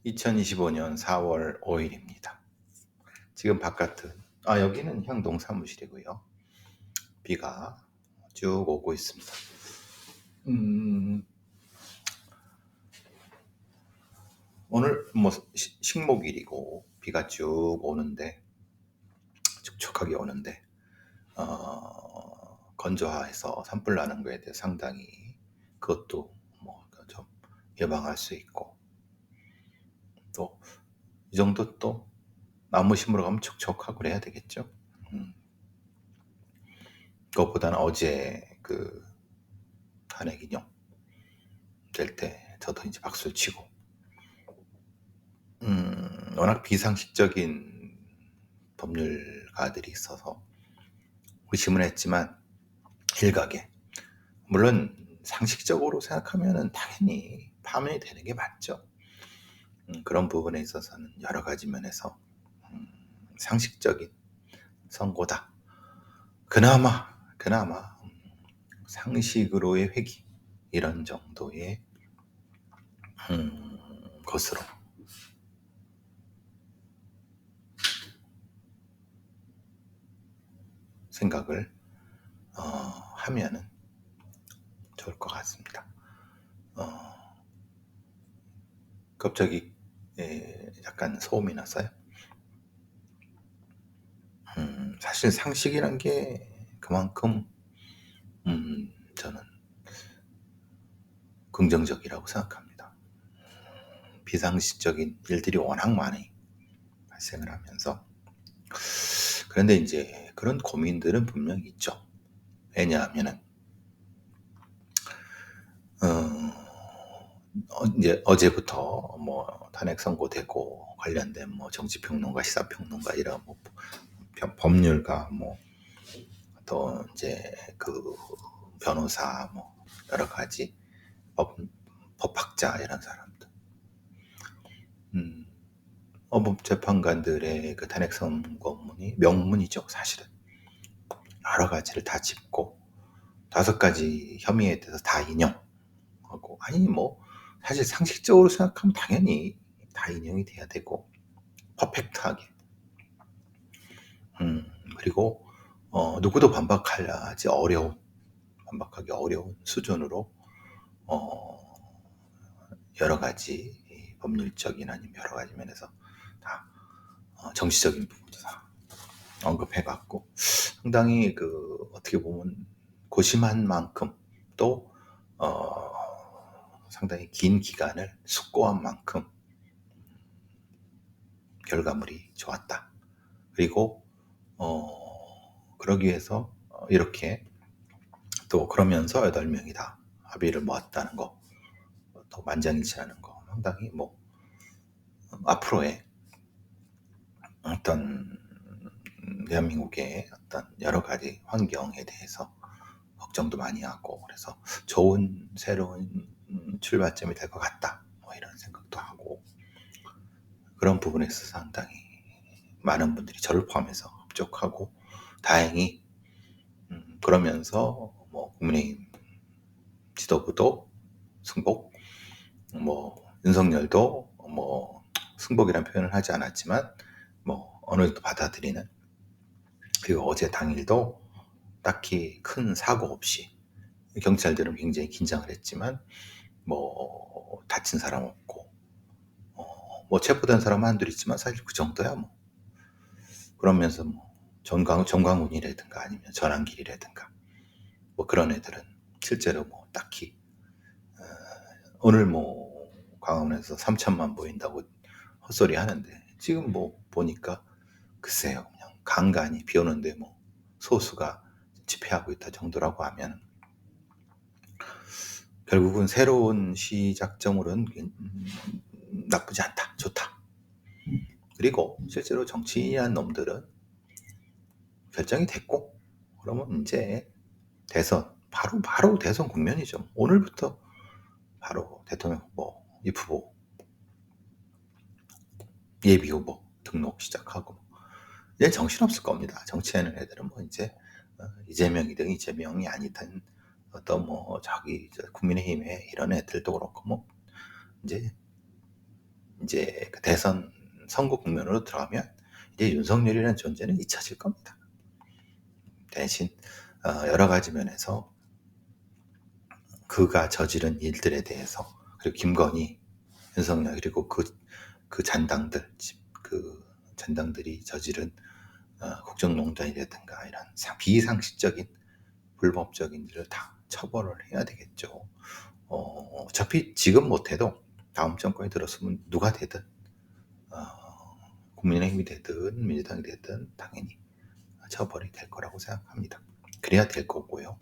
2025년 4월 5일입니다. 지금 바깥은 여기는 향동 사무실이고요. 비가 쭉 오고 있습니다. 오늘 식목일이고 비가 쭉 오는데 촉촉하게 오는데 건조해서 산불 나는 거에 대해 상당히 그것도 좀 예방할 수 있고, 또 이 정도 또 나무 심으러 가면 촉촉하고 그래야 되겠죠. 그것보다는 어제 그 탄핵 인용 될 때 저도 이제 박수를 치고, 워낙 비상식적인 법률가들이 있어서 의심을 했지만 일각에, 물론 상식적으로 생각하면은 당연히 파면이 되는 게 맞죠. 그런 부분에 있어서는 여러 가지 면에서 상식적인 선고다. 그나마 상식으로의 회기, 이런 정도의 것으로 생각을 하면은 좋을 것 같습니다. 갑자기 약간 소음이 났어요. 사실 상식이란 게 그만큼 저는 긍정적이라고 생각합니다. 비상식적인 일들이 워낙 많이 발생을 하면서, 그런데 이제 그런 고민들은 분명히 있죠. 왜냐하면은 이제 어제부터 탄핵 선고되고 관련된 정치평론가, 시사평론가, 이런 법률가, 또 이제 그 변호사, 여러 가지 법학자, 이런 사람들, 재판관들의 그 탄핵 선고문이 명문이죠. 사실은 여러 가지를 다 짚고 5가지 혐의에 대해서 다 인용하고, 사실 상식적으로 생각하면 당연히 다 인용이 돼야 되고 퍼펙트하게, 그리고 누구도 반박하기 어려운 수준으로 여러 가지 법률적인 아니면 여러 가지 면에서 다 정치적인 부분도 다 언급해갖고, 상당히 어떻게 보면 고심한 만큼, 또 상당히 긴 기간을 숙고한 만큼 결과물이 좋았다. 그리고 그러기 위해서 이렇게 또 그러면서 8명이 다 합의를 모았다는 거, 또 만장일치라는 거, 상당히 앞으로의 어떤 대한민국의 어떤 여러 가지 환경에 대해서 걱정도 많이 하고, 그래서 좋은 새로운 출발점이 될 것 같다, 이런 생각도 하고, 그런 부분에서 상당히 많은 분들이 저를 포함해서 합족하고, 다행히 그러면서 국민의힘 지도부도 승복, 윤석열도 승복이라는 표현을 하지 않았지만 어느 정도 받아들이는, 그리고 어제 당일도 딱히 큰 사고 없이, 경찰들은 굉장히 긴장을 했지만 다친 사람 없고, 체포된 사람 한둘 있지만 사실 그 정도야. 그러면서 정광훈이라든가 아니면 전한길이라든가 그런 애들은 실제로 딱히 오늘 광화문에서 3천만 보인다고 헛소리 하는데, 지금 보니까 글쎄요, 그냥 간간히 비 오는데 소수가 집회하고 있다 정도라고 하면, 결국은 새로운 시작점으로는 나쁘지 않다, 좋다. 그리고 실제로 정치한 놈들은 결정이 됐고, 그러면 이제 대선, 바로 대선 국면이죠. 오늘부터 바로 대통령 후보, 입후보, 예비후보 등록 시작하고, 이제 정신없을 겁니다. 정치하는 애들은 이제 이재명이든 이재명이 아니든 어떤 국민의힘의 이런 애들도 그렇고 이제 이제 그 대선 선거 국면으로 들어가면 이제 윤석열이라는 존재는 잊혀질 겁니다. 대신 여러 가지 면에서 그가 저지른 일들에 대해서, 그리고 김건희, 윤석열, 그리고 그 잔당들이 저지른 국정농단이라든가 이런 비상식적인 불법적인 일을 다 처벌을 해야 되겠죠. 어차피 지금 못해도 다음 정권이 들었으면 누가 되든 국민의힘이 되든 민주당이 되든 당연히 처벌이 될 거라고 생각합니다. 그래야 될 거고요.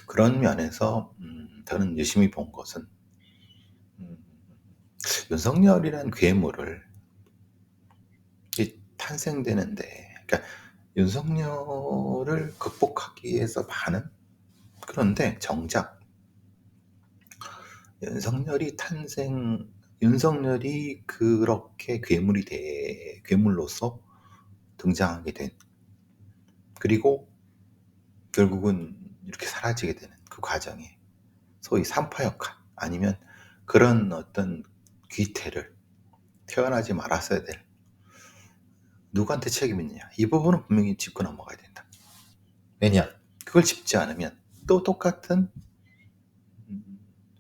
그런 면에서 저는 유심히 본 것은 윤석열이란 괴물을 탄생되는데, 그러니까 윤석열을 극복하기 위해서 많은, 그런데 정작 윤석열이 그렇게 괴물로서 등장하게 된, 그리고 결국은 이렇게 사라지게 되는 그 과정에 소위 산파 역할, 아니면 그런 어떤 귀태를 태어나지 말았어야 될, 누구한테 책임이 있느냐, 이 부분은 분명히 짚고 넘어가야 된다. 왜냐, 그걸 짚지 않으면 또 똑같은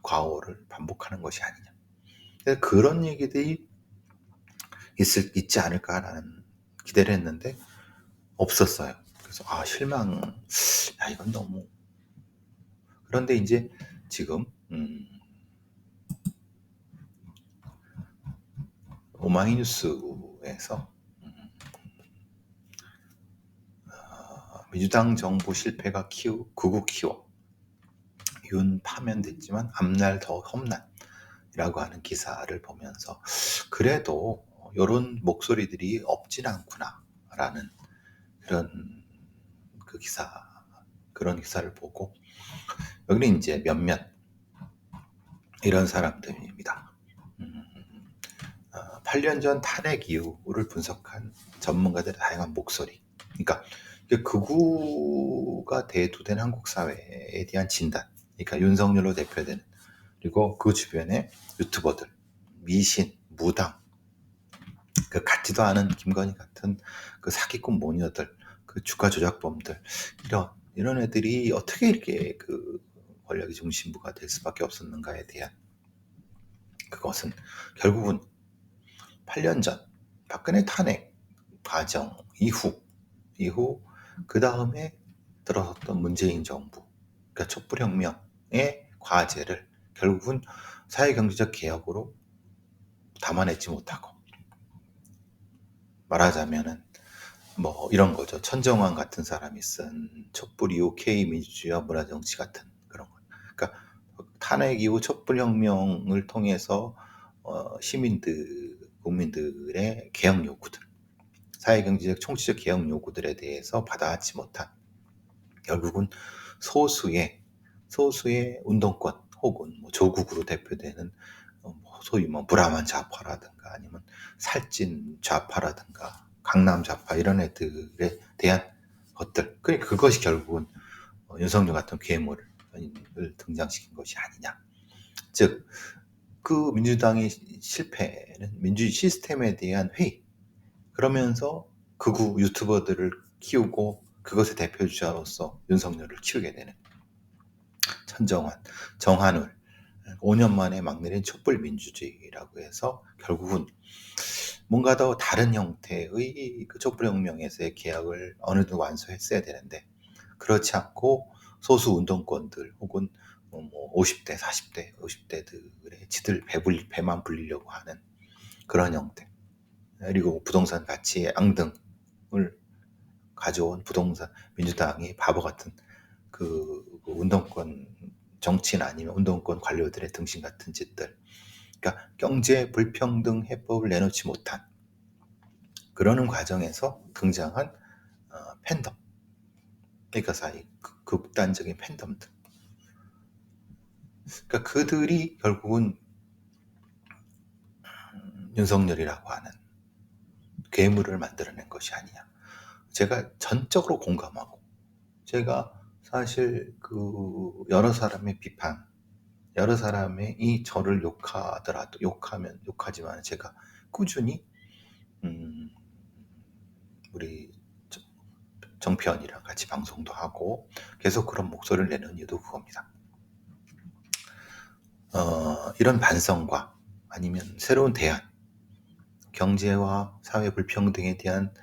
과오를 반복하는 것이 아니냐. 그런 얘기들이 있지 않을까라는 기대를 했는데 없었어요. 그래서 실망. 이건 너무. 그런데 이제 지금 오마이뉴스에서 민주당 정부 실패가 극우 키워, 윤 파면됐지만 앞날 더 험난이라고 하는 기사를 보면서 그래도 이런 목소리들이 없진 않구나라는 그런 기사를 보고, 여기는 이제 몇몇 이런 사람들입니다. 8년 전 탄핵 이후를 분석한 전문가들의 다양한 목소리. 그러니까 극우가 대두된 한국 사회에 대한 진단. 그러니까 윤석열로 대표되는, 그리고 그 주변의 유튜버들, 미신, 무당, 그 같지도 않은 김건희 같은 그 사기꾼 모녀들, 그 주가 조작범들, 이런 애들이 어떻게 이렇게 그 권력의 중심부가 될 수밖에 없었는가에 대한, 그것은 결국은 8년 전 박근혜 탄핵 과정 이후 그 다음에 들어섰던 문재인 정부, 그러니까 촛불혁명의 과제를 결국은 사회경제적 개혁으로 담아내지 못하고, 말하자면은 이런 거죠. 천정환 같은 사람이 쓴 촛불 이후 K민주주의와 문화정치 같은 그런 거. 그러니까 탄핵 이후 촛불혁명을 통해서 국민들의 개혁 요구들, 사회경제적 총체적 개혁 요구들에 대해서 받아들이지 못한, 결국은 소수의 운동권 혹은 조국으로 대표되는 소위 불암한 좌파라든가 아니면 살찐 좌파라든가 강남 좌파, 이런 애들에 대한 것들, 그러니까 그것이 결국은 윤석열 같은 괴물을 등장시킨 것이 아니냐. 즉, 그 민주당의 실패는 민주주의 시스템에 대한 회의, 그러면서 극우 유튜버들을 키우고 그것의 대표주자로서 윤석열을 키우게 되는 천정환, 정한울, 5년 만에 막 내린 촛불 민주주의라고 해서 결국은 뭔가 더 다른 형태의 그 촛불혁명에서의 계약을 어느 정도 완수했어야 되는데, 그렇지 않고 소수 운동권들 혹은 50대, 40대, 50대들의 지들 배만 불리려고 하는 그런 형태, 그리고 부동산 가치의 앙등을 가져온 민주당이 바보 같은 그 운동권 정치인 아니면 운동권 관료들의 등신 같은 짓들, 그러니까 경제 불평등 해법을 내놓지 못한 그러는 과정에서 등장한 팬덤, 그러니까 극단적인 팬덤들, 그러니까 그들이 결국은 윤석열이라고 하는 괴물을 만들어낸 것이 아니냐. 제가 전적으로 공감하고, 제가 사실 그 여러 사람의 비판, 여러 사람이 저를 욕하지만 제가 꾸준히 우리 정편이랑 같이 방송도 하고 계속 그런 목소리를 내는 이유도 그겁니다. 이런 반성과 아니면 새로운 대안, 경제와 사회 불평등에 대한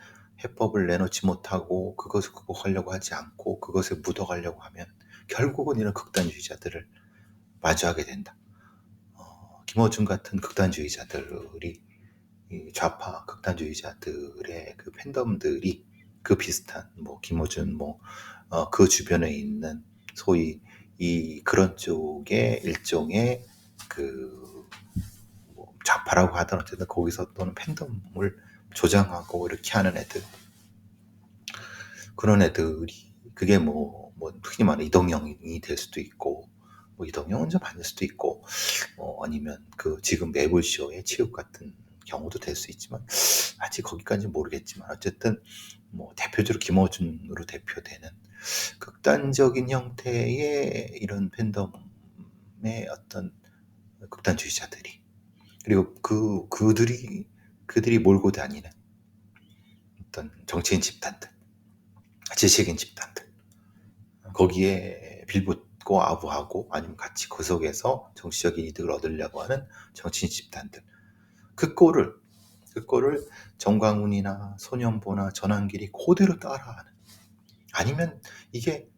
해법을 내놓지 못하고 그것을 극복하려고 하지 않고 그것에 묻어가려고 하면 결국은 이런 극단주의자들을 마주하게 된다. 김어준 같은 극단주의자들이, 이 좌파 극단주의자들의 그 팬덤들이 그 비슷한 김어준 그 주변에 있는 소위 그런 쪽의 일종의 좌파라고 하든 어쨌든 거기서 또는 팬덤을 조장하고 이렇게 하는 애들, 그런 애들이 그게 흔히 말하는 이동형이 될 수도 있고 이동형은 좀 아닐 수도 있고 아니면 지금 매불쇼의 치읓 같은 경우도 될 수 있지만 아직 거기까지는 모르겠지만 어쨌든 대표적으로 김어준으로 대표되는 극단적인 형태의 이런 팬덤의 어떤 극단주의자들이, 그리고 그들이 몰고 다니는 어떤 정치인 집단들, 지식인 집단들, 거기에 빌붙고 아부하고 아니면 같이 그 속에서 정치적인 이득을 얻으려고 하는 정치인 집단들, 그 꼴을 정광훈이나 손연보나 전한길이 그대로 따라하는, 아니면 이게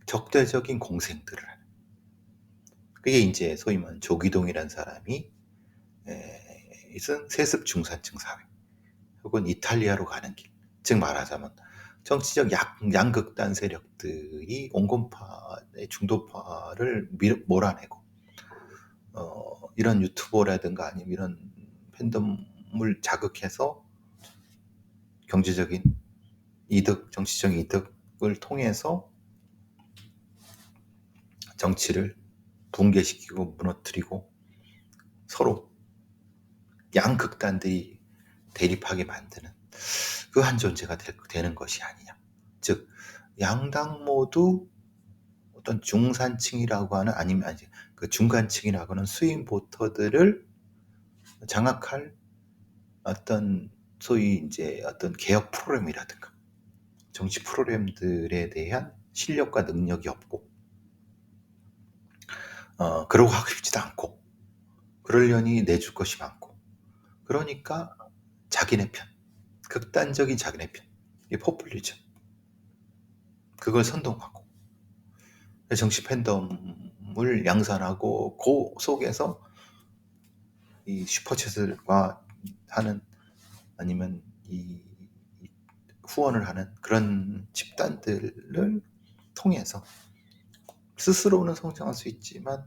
적대적인 공생들을 하는, 그게 이제 소위 말하는 조기동이라는 사람이 있은 세습 중산층 사회 혹은 이탈리아로 가는 길, 즉 말하자면 정치적 양극단 세력들이 온건파의 중도파를 몰아내고 이런 유튜버라든가 아니면 이런 팬덤을 자극해서 경제적인 이득, 정치적인 이득을 통해서 정치를 붕괴시키고 무너뜨리고 서로 양극단들이 대립하게 만드는 그 한 존재가 되는 것이 아니냐. 즉 양당 모두 어떤 중산층이라고 하는, 아니면 그 중간층이라고 하는 스윙 보터들을 장악할 어떤 소위 이제 어떤 개혁 프로그램이라든가 정치 프로그램들에 대한 실력과 능력이 없고 그러고 하고 싶지도 않고 그러려니 내줄 것이 많고, 그러니까 자기네 편, 극단적인 자기네 편, 이 포퓰리즘, 그걸 선동하고 정치 팬덤을 양산하고 그 속에서 이 슈퍼챗을과 하는, 아니면 이 후원을 하는 그런 집단들을 통해서 스스로는 성장할 수 있지만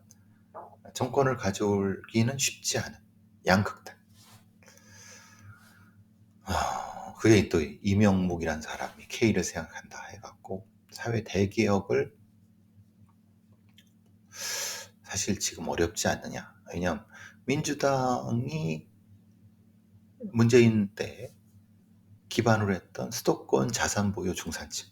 정권을 가져오기는 쉽지 않은 양극단. 그게 또 이명묵이라는 사람이 K를 생각한다 해갖고 사회 대개혁을, 사실 지금 어렵지 않느냐. 왜냐하면 민주당이 문재인 때 기반으로 했던 수도권 자산 보유 중산층,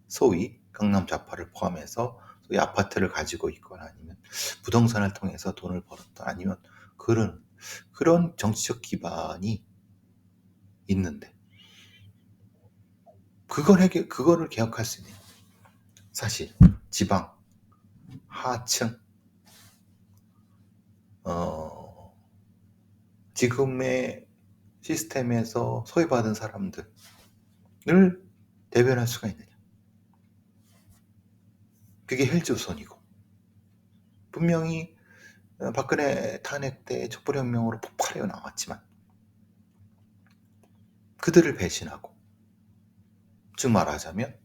소위 강남 좌파를 포함해서 소위 아파트를 가지고 있거나 아니면 부동산을 통해서 돈을 벌었던, 아니면 그런 정치적 기반이 있는데 그거를 개혁할 수 있는, 사실 지방 하층 지금의 시스템에서 소외받은 사람들을 대변할 수가 있느냐. 그게 헬조선이고, 분명히 박근혜 탄핵 때 촛불혁명으로 폭발해 나왔지만 그들을 배신하고, 즉 말하자면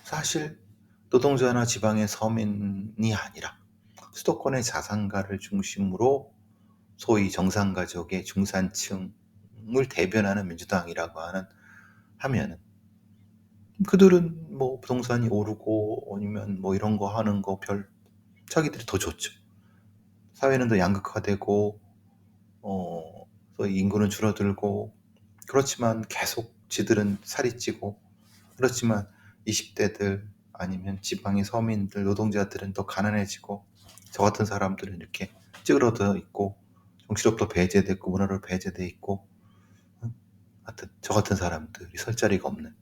사실 노동자나 지방의 서민이 아니라 수도권의 자산가를 중심으로 소위 정상가족의 중산층을 대변하는 민주당이라고 하면은 그들은 부동산이 오르고 아니면 이런 거 하는 거 자기들이 더 좋죠. 사회는 더 양극화되고 소위 인구는 줄어들고, 그렇지만 계속 지들은 살이 찌고, 그렇지만 20대들 아니면 지방의 서민들, 노동자들은 더 가난해지고 저 같은 사람들은 이렇게 찌그러져 있고 정치력도 배제됐고 문화로 배제돼 있고 하여튼 저 같은 사람들이 설 자리가 없는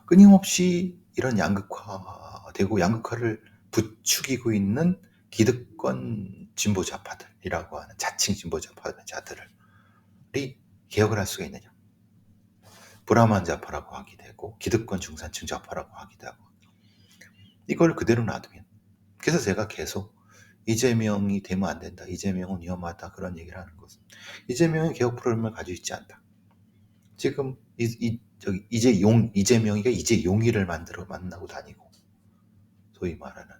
끊임없이 이런 양극화되고 양극화를 부추기고 있는 기득권 진보 좌파들이라고 하는 자칭 진보 좌파자들이 개혁을 할 수가 있느냐. 브라만 좌파라고 하기도 하고 기득권 중산층 좌파라고 하기도 하고 이걸 그대로 놔두면 그래서 제가 계속 이재명이 되면 안 된다. 이재명은 위험하다. 그런 얘기를 하는 것은 이재명이 개혁 프로그램을 가지고 있지 않다. 지금 이재명이가 이재용이를 만나고 다니고 소위 말하는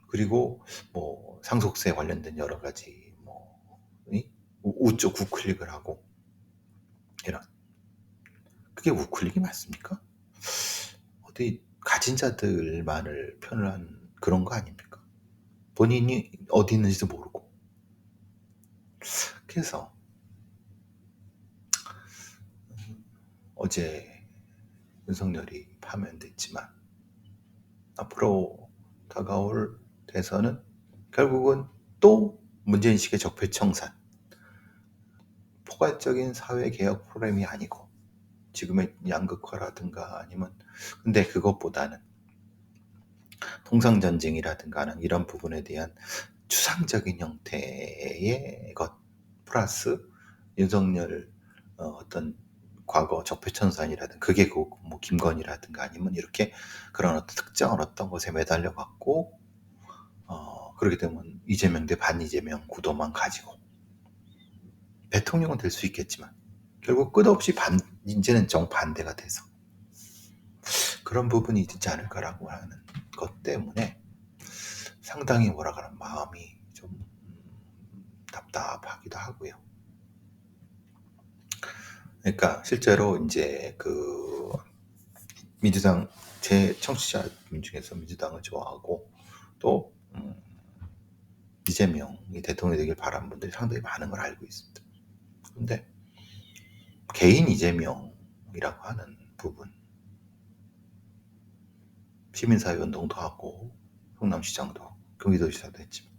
그리고 뭐 상속세 관련된 여러 가지 뭐 우쪽 우클릭을 하고 이런 그게 우클릭이 맞습니까? 어디 가진 자들만을 표현한 그런 거 아닙니까? 본인이 어디 있는지도 모르고 그래서 어제 윤석열이 파면됐지만 앞으로 다가올 대선은 결국은 또 문재인식의 적폐청산 포괄적인 사회개혁 프로그램이 아니고 지금의 양극화라든가 아니면 근데 그것보다는 통상전쟁이라든가 하는 이런 부분에 대한 추상적인 형태의 것 플러스 윤석열 어떤 과거 적폐청산이라든가 그게 뭐 김건희라든가 아니면 이렇게 그런 어떤 특정한 어떤 것에 매달려 갖고 그렇게 되면 이재명 대 반이재명 구도만 가지고 대통령은 될 수 있겠지만 결국 끝없이 이제는 정반대가 돼서 그런 부분이 있지 않을까라고 하는 것 때문에 상당히 뭐라 그런 마음이 좀 답답하기도 하고요. 그러니까 실제로 이제 그 민주당 제 청취자분 중에서 민주당을 좋아하고 또 이재명이 대통령이 되길 바라는 분들이 상당히 많은 걸 알고 있습니다. 근데 개인 이재명이라고 하는 부분 시민사회운동도 하고 성남시장도 하고 경기도지사도 했지만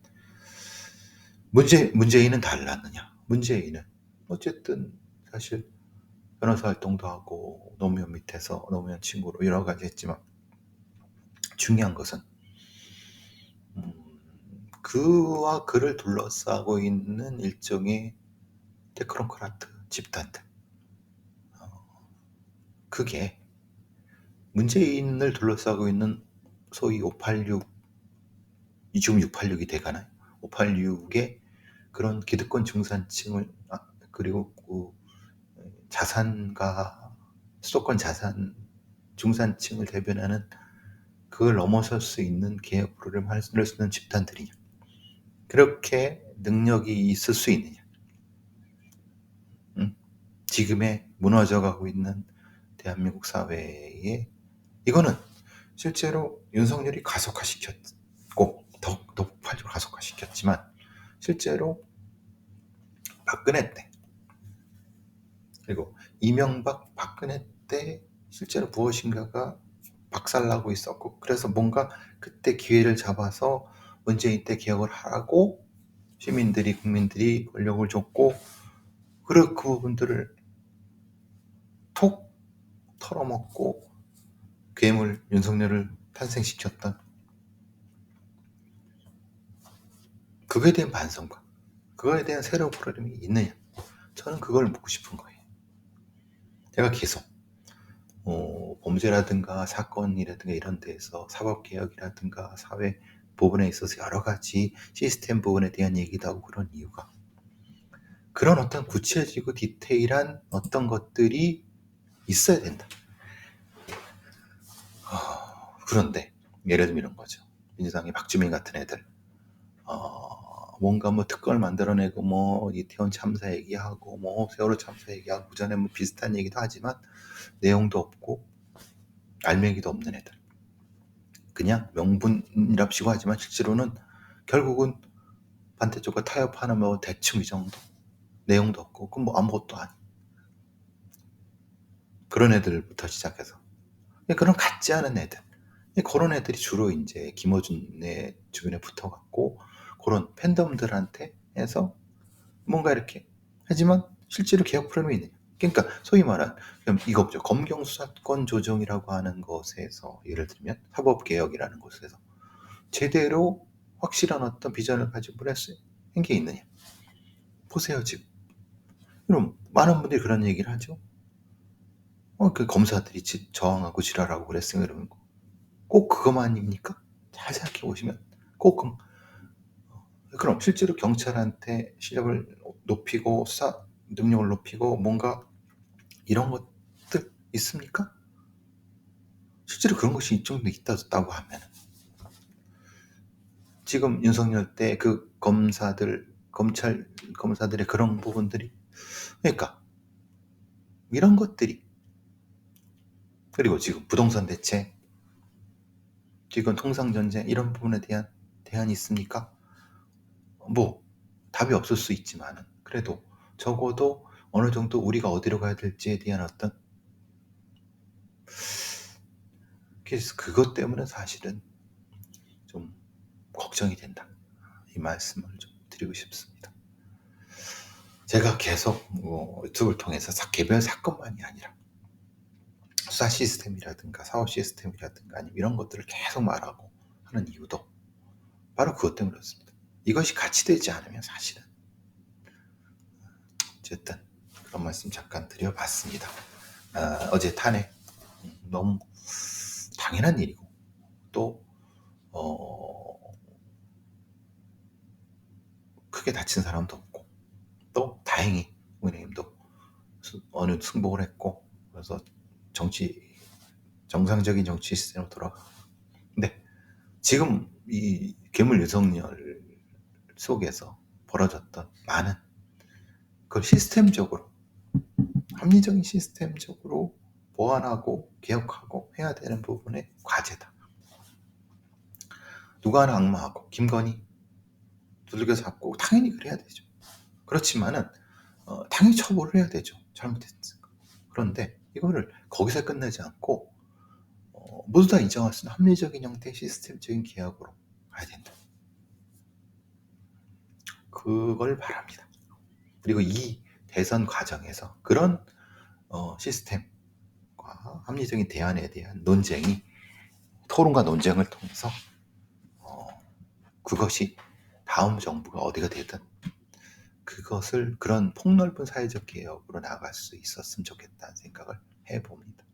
문재인은 달랐느냐? 문재인은 어쨌든 사실 변호사 활동도 하고 노무현 밑에서 노무현 친구로 여러 가지 했지만 중요한 것은 그와 그를 둘러싸고 있는 일종의 테크노크라트 집단들 그게 문재인을 둘러싸고 있는 소위 586 지금 686이 돼가나요? 586의 그런 기득권 중산층을 그리고 그 자산가 수도권 자산 중산층을 대변하는 그걸 넘어설 수 있는 개혁 프로그램을 할 수 있는 집단들이냐 그렇게 능력이 있을 수 있느냐 지금의 무너져가고 있는 대한민국 사회에 이거는 실제로 윤석열이 가속화시켰고 더욱더 폭발적으로 가속화시켰지만 실제로 박근혜 때 그리고 이명박 박근혜 때 실제로 무엇인가가 박살나고 있었고 그래서 뭔가 그때 기회를 잡아서 문재인 때 개혁을 하라고 시민들이 국민들이 권력을 줬고 그 부분들을 톡 털어먹고 괴물 윤석열을 탄생시켰던 그거에 대한 반성과 그거에 대한 새로운 프로그램이 있느냐 저는 그걸 묻고 싶은 거예요. 제가 계속 범죄라든가 사건이라든가 이런 데에서 사법개혁이라든가 사회 부분에 있어서 여러 가지 시스템 부분에 대한 얘기도 하고 그런 이유가 그런 어떤 구체적이고 디테일한 어떤 것들이 있어야 된다. 그런데 예를 들면 이런 거죠. 민주당의 박주민 같은 애들 뭔가 뭐 특검을 만들어내고 뭐 이태원 참사 얘기하고 뭐 세월호 참사 얘기하고 그 전에 뭐 비슷한 얘기도 하지만 내용도 없고 알맹이도 없는 애들 그냥 명분이랍시고 하지만 실제로는 결국은 반대쪽과 타협하는 뭐 대충 이 정도 내용도 없고 그건 뭐 아무것도 아니 그런 애들부터 시작해서 그런 같지 않은 애들, 그런 애들이 주로 이제 김어준의 주변에 붙어갖고 그런 팬덤들한테 해서 뭔가 이렇게 하지만 실제로 개혁 프로그램이 있느냐. 그러니까 소위 말한 이거죠. 검경 수사권 조정이라고 하는 것에서 예를 들면 사법개혁이라는 곳에서 제대로 확실한 어떤 비전을 가지고 한 게 있느냐. 보세요 지금. 그럼 많은 분들이 그런 얘기를 하죠. 그 검사들이 저항하고 지랄하고 그랬으면 이러는 거. 꼭 그것만입니까? 잘 생각해 보시면 꼭 그럼 실제로 경찰한테 실력을 높이고 수사 능력을 높이고 뭔가 이런 것들 있습니까? 실제로 그런 것이 입증돼 있다고 하면 지금 윤석열 때 그 검사들의 그런 부분들이 그러니까 이런 것들이 그리고 지금 부동산 대책 지금 통상전제 이런 부분에 대한 대안이 있습니까? 뭐 답이 없을 수 있지만은 그래도 적어도 어느 정도 우리가 어디로 가야 될지에 대한 어떤 그래서 그것 때문에 사실은 좀 걱정이 된다. 이 말씀을 좀 드리고 싶습니다. 제가 계속 유튜브를 통해서 개별 사건만이 아니라 수사 시스템이라든가 사업 시스템이라든가 아니면 이런 것들을 계속 말하고 하는 이유도 바로 그것 때문에 그렇습니다. 이것이 같이 되지 않으면 사실은 어쨌든 그런 말씀 잠깐 드려봤습니다. 어제 탄핵 너무 당연한 일이고 또 크게 다친 사람도 없고 또 다행히 국민의힘도 어느 승복을 했고 그래서 정상적인 정치 시스템으로 돌아가. 근데 지금 이 괴물 윤석열 속에서 벌어졌던 많은 그걸 시스템적으로 합리적인 시스템적으로 보완하고 개혁하고 해야 되는 부분의 과제다. 누가 하나 악마하고 김건희 두들겨 잡고 당연히 그래야 되죠. 그렇지만은 당연히 처벌을 해야 되죠. 잘못했으니까. 그런데 이거를 거기서 끝내지 않고 모두 다 인정할 수 있는 합리적인 형태의 시스템적인 개혁으로 가야 된다. 그걸 바랍니다. 그리고 이 대선 과정에서 그런 시스템과 합리적인 대안에 대한 논쟁이 토론과 논쟁을 통해서 그것이 다음 정부가 어디가 되든 그것을 그런 폭넓은 사회적 개혁으로 나아갈 수 있었으면 좋겠다는 생각을 해봅니다.